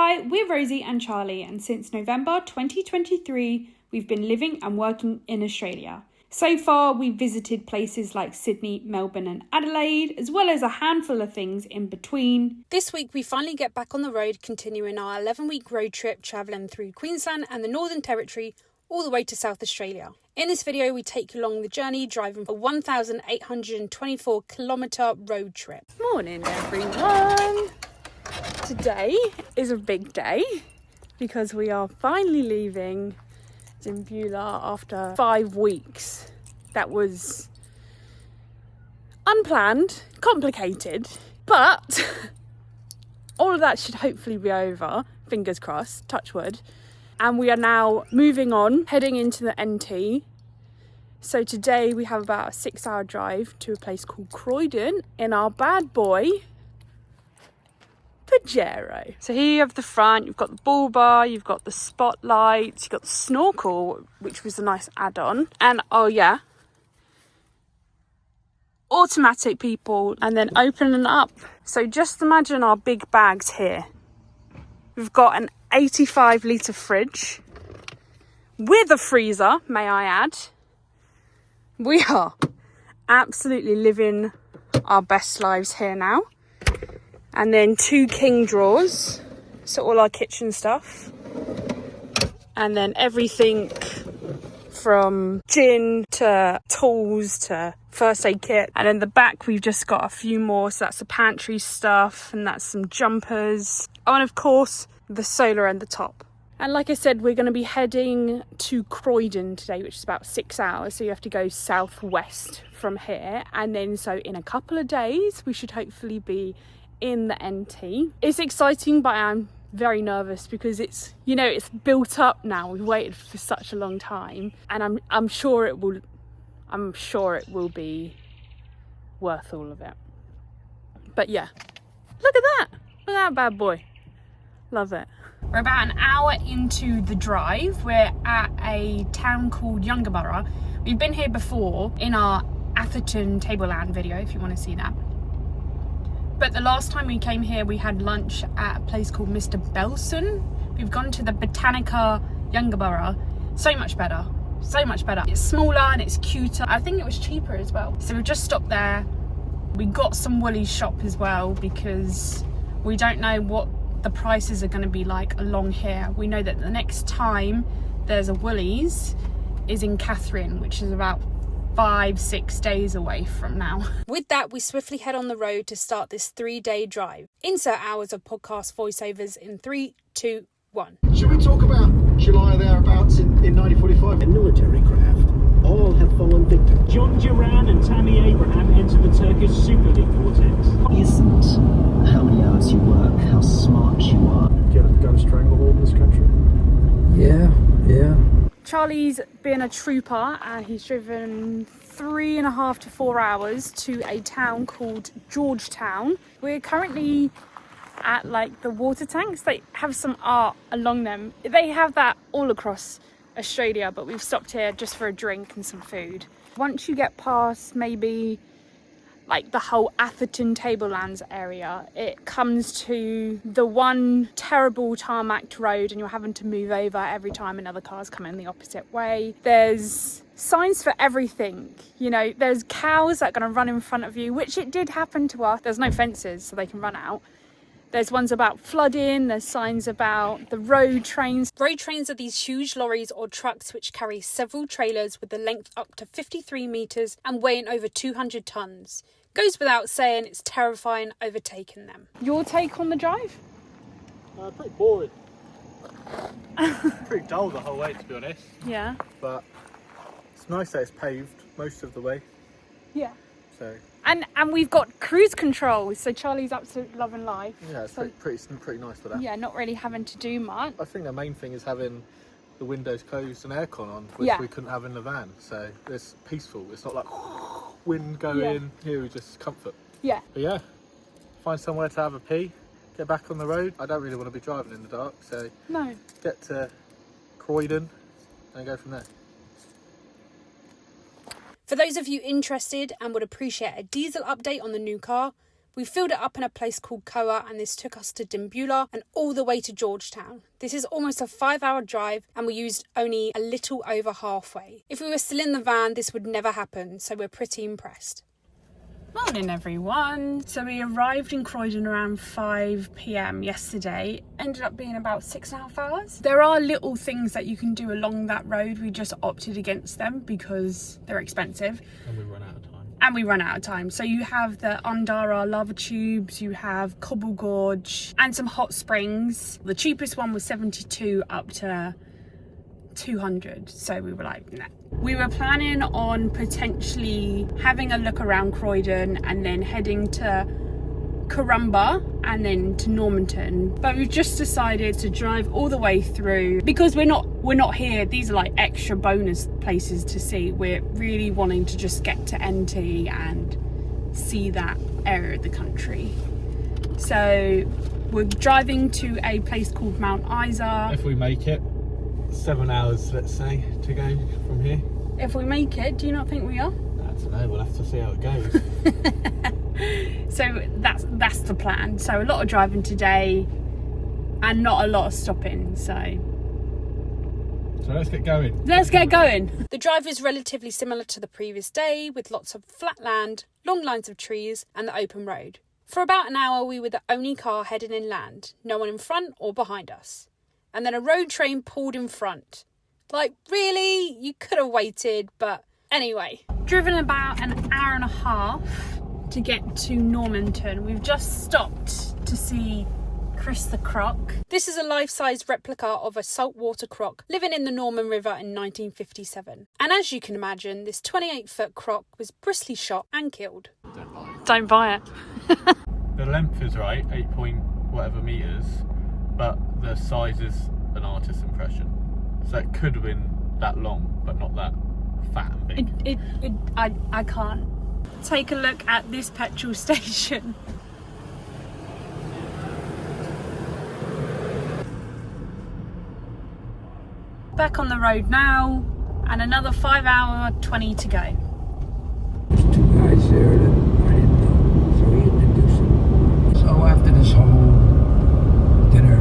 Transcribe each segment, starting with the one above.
Hi, we're Rosie and Charlie, and since November 2023, we've been living and working in Australia. So far, we've visited places like Sydney, Melbourne and Adelaide, as well as a handful of things in between. This week, we finally get back on the road, continuing our 11-week road trip, travelling through Queensland and the Northern Territory, all the way to South Australia. In this video, we take you along the journey, driving a 1,824 kilometre road trip. Morning, everyone. Today is a big day because we are finally leaving Dimbulah after 5 weeks. That was unplanned, complicated, but all of that should hopefully be over, fingers crossed, touch wood. And we are now moving on, heading into the NT. So today we have about a 6-hour drive to a place called qld-nt in our bad boy Pajero. So here you have the front, you've got the bull bar, you've got the spotlights, you've got the snorkel, which was a nice add-on. And oh yeah, automatic people, and then opening up. So just imagine our big bags here. We've got an 85 litre fridge with a freezer, may I add. We are absolutely living our best lives here now. And then 2 king drawers, so all our kitchen stuff. And then everything from gin to tools to first aid kit. And in the back we've just got a few more, so that's the pantry stuff and that's some jumpers. Oh, and of course the solar and the top. And like I said, we're going to be heading to qd-nt today, which is about 6 hours. So you have to go southwest from here. And then so in a couple of days, we should hopefully be in the NT. It's exciting, but I'm very nervous because it's, you know, it's built up now. We've waited for such a long time, and I'm sure it will be worth all of it. But yeah, look at that. Look at that bad boy. Love it. We're about an hour into the drive. We're at a town called Yungaburra. We've been here before in our Atherton Tableland video, if you want to see that. But the last time we came here, we had lunch at a place called Mr. Belson. We've gone to the Botanica Yungaburra. So much better. So much better. It's smaller and it's cuter. I think it was cheaper as well. So we've just stopped there. We got some Woolies shop as well because we don't know what the prices are going to be like along here. We know that the next time there's a Woolies is in Catherine, which is about 5-6 days away from now. With that, we swiftly head on the road to start this 3-day drive. Insert hours of podcast voiceovers in 3, 2, 1. Should we talk about July thereabouts in 1945? A military craft. All have fallen victim. John Duran and Tammy Abraham enter the Turkish Super League quartet. Isn't how many hours you work, how smart you are. Get a gun stranglehold in this country? Yeah. Charlie's been a trooper and he's driven 3.5 to 4 hours to a town called Georgetown. We're currently at like the water tanks. They have some art along them. They have that all across Australia, but we've stopped here just for a drink and some food. Once you get past maybe like the whole Atherton Tablelands area, it comes to the one terrible tarmacked road and you're having to move over every time another car's coming the opposite way. There's signs for everything, you know, there's cows that are going to run in front of you, which it did happen to us. There's no fences so they can run out. There's ones about flooding, there's signs about the road trains. Road trains are these huge lorries or trucks which carry several trailers with a length up to 53 metres and weighing over 200 tonnes. Goes without saying, it's terrifying overtaking them. Your take on the drive? Pretty boring. Pretty dull the whole way, to be honest. Yeah. But it's nice that it's paved most of the way. Yeah. So. And we've got cruise control, so Charlie's absolutely loving life. Yeah, it's so, pretty nice for that. Yeah, not really having to do much. I think the main thing is having the windows closed and aircon on, which we couldn't have in the van. So it's peaceful. It's not like wind going. Here we just comfort. Yeah. But yeah, find somewhere to have a pee, get back on the road. I don't really want to be driving in the dark, so no. Get to qd-nt and go from there. For those of you interested and would appreciate a diesel update on the new car, We filled it up in a place called Koa, and this took us to Dimbulah and all the way to Georgetown. This is almost a 5-hour drive, and we used only a little over halfway. If we were still in the van, this would never happen, so we're pretty impressed. Morning everyone. So we arrived in Croydon around 5 p.m. yesterday. Ended up being about 6.5 hours. There are little things that you can do along that road. We just opted against them because they're expensive. And we run out of time. So you have the Undara lava tubes, you have Cobble Gorge and some hot springs. The cheapest one was 72 up to 200. So we were like, nah. We were planning on potentially having a look around Croydon and then heading to Corumba and then to Normanton, but we've just decided to drive all the way through because we're not here. These are like extra bonus places to see. We're really wanting to just get to NT and see that area of the country. So we're driving to a place called Mount Isa. If we make it, 7 hours, let's say, to go from here. If we make it, do you not think we are? I don't know, we'll have to see how it goes. So that's the plan. So a lot of driving today and not a lot of stopping. So let's get going. Let's get going. The drive is relatively similar to the previous day, with lots of flat land, long lines of trees and the open road. For about an hour we were the only car heading inland, no one in front or behind us. And then a road train pulled in front. Like, really? You could have waited, but anyway. Driven about an hour and a half to get to Normanton. We've just stopped to see Chris the croc. This is a life-size replica of a saltwater croc living in the Norman River in 1957. And as you can imagine, this 28-foot croc was bristly shot and killed. Don't buy it. The length is right, 8 point whatever meters, but the size is an artist's impression. So it could have been that long, but not that fat and big. I can't. Take a look at this petrol station. Back on the road now, and another 5 hour 20 to go. There's two guys there that I didn't know, so he introduced them. So after this whole dinner,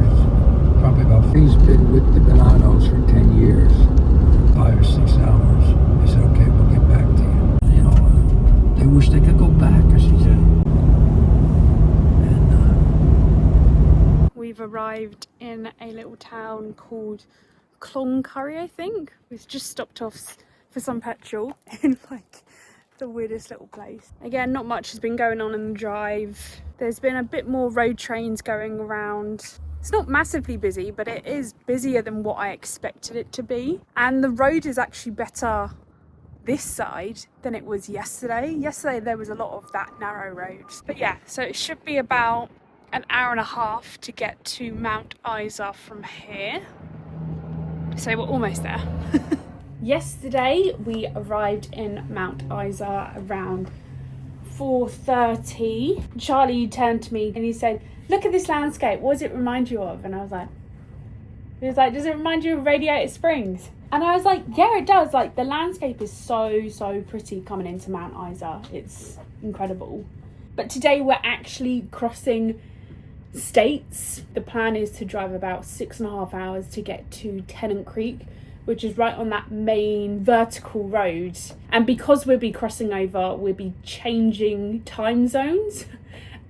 probably about, he's been with the Milanos for 10 years, 5 or 6 hours. They said, okay, we'll get back to you. You know, they wish they could go back, as he said. And we've arrived in a little town called Cloncurry, I think. We've just stopped off for some petrol in like the weirdest little place. Again, not much has been going on in the drive. There's been a bit more road trains going around. It's not massively busy, but it is busier than what I expected it to be. And the road is actually better this side than it was yesterday. Yesterday there was a lot of that narrow road. But yeah, so it should be about an hour and a half to get to Mount Isa from here. So we're almost there. Yesterday we arrived in Mount Isa around 4:30. Charlie turned to me and he said, "Look at this landscape, what does it remind you of?" And I was like, he was like, "Does it remind you of Radiator Springs?" And I was like, yeah, it does. Like, the landscape is so pretty coming into Mount Isa. It's incredible. But today we're actually crossing states. The plan is to drive about 6.5 hours to get to Tennant Creek, which is right on that main vertical road. And because we'll be crossing over, we'll be changing time zones.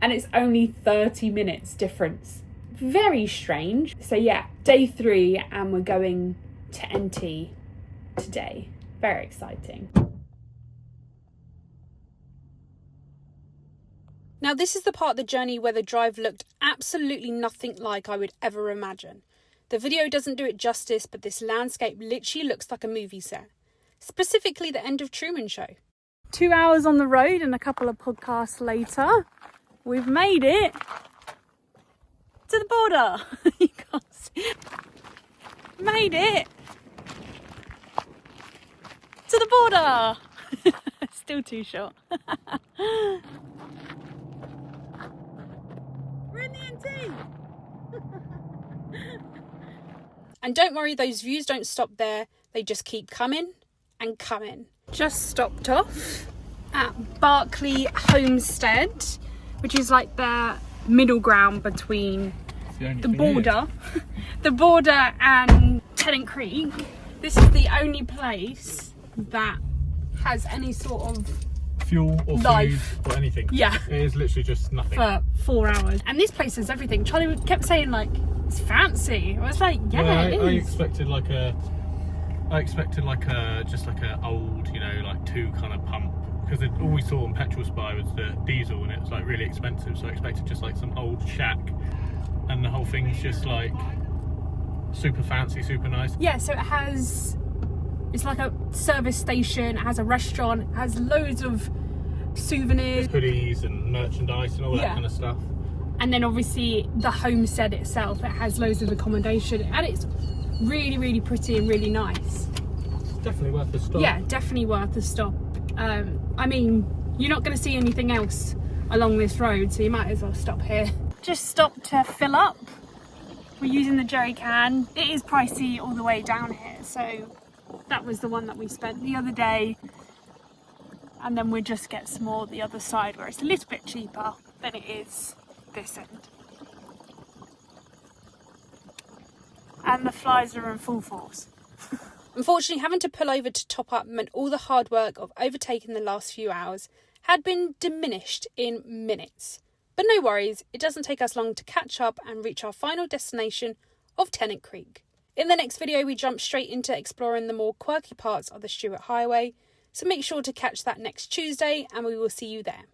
And it's only 30 minutes difference. Very strange. So yeah, day 3 and we're going to NT today. Very exciting. Now this is the part of the journey where the drive looked absolutely nothing like I would ever imagine. The video doesn't do it justice, but this landscape literally looks like a movie set. Specifically the end of Truman Show. 2 hours on the road and a couple of podcasts later, we've made it to the border. You can't see. Made it to the border. Still too short. We're in the NT. And don't worry, those views don't stop there. They just keep coming and coming. Just stopped off at Berkeley Homestead. which is like the middle ground between the border, the border and Tennant Creek. This is the only place that has any sort of fuel or life food or anything. Yeah. It is literally just nothing. For 4 hours. And this place has everything. Charlie kept saying like, it's fancy. I was like, yeah, it is. I expected like a just like a old, you know, like 2 kind of pump, because all we saw on Petrol Spy was the diesel and it was like really expensive, so I expected just like some old shack, and the whole thing's just like super fancy, super nice. Yeah, so it's like a service station, it has a restaurant, it has loads of souvenirs, hoodies and merchandise and all that kind of stuff. And then obviously the homestead itself, it has loads of accommodation, and it's really, really pretty and really nice. It's definitely worth a stop. Yeah, definitely worth a stop. I mean, you're not going to see anything else along this road, so you might as well stop here. Just stopped to fill up. We're using the jerry can. It is pricey all the way down here, so that was the one that we spent the other day, and then we'll just get some more the other side where it's a little bit cheaper than it is this end. And the flies are in full force. Unfortunately, having to pull over to top up meant all the hard work of overtaking the last few hours had been diminished in minutes. But no worries, it doesn't take us long to catch up and reach our final destination of Tennant Creek. In the next video, we jump straight into exploring the more quirky parts of the Stuart Highway, so make sure to catch that next Tuesday and we will see you there.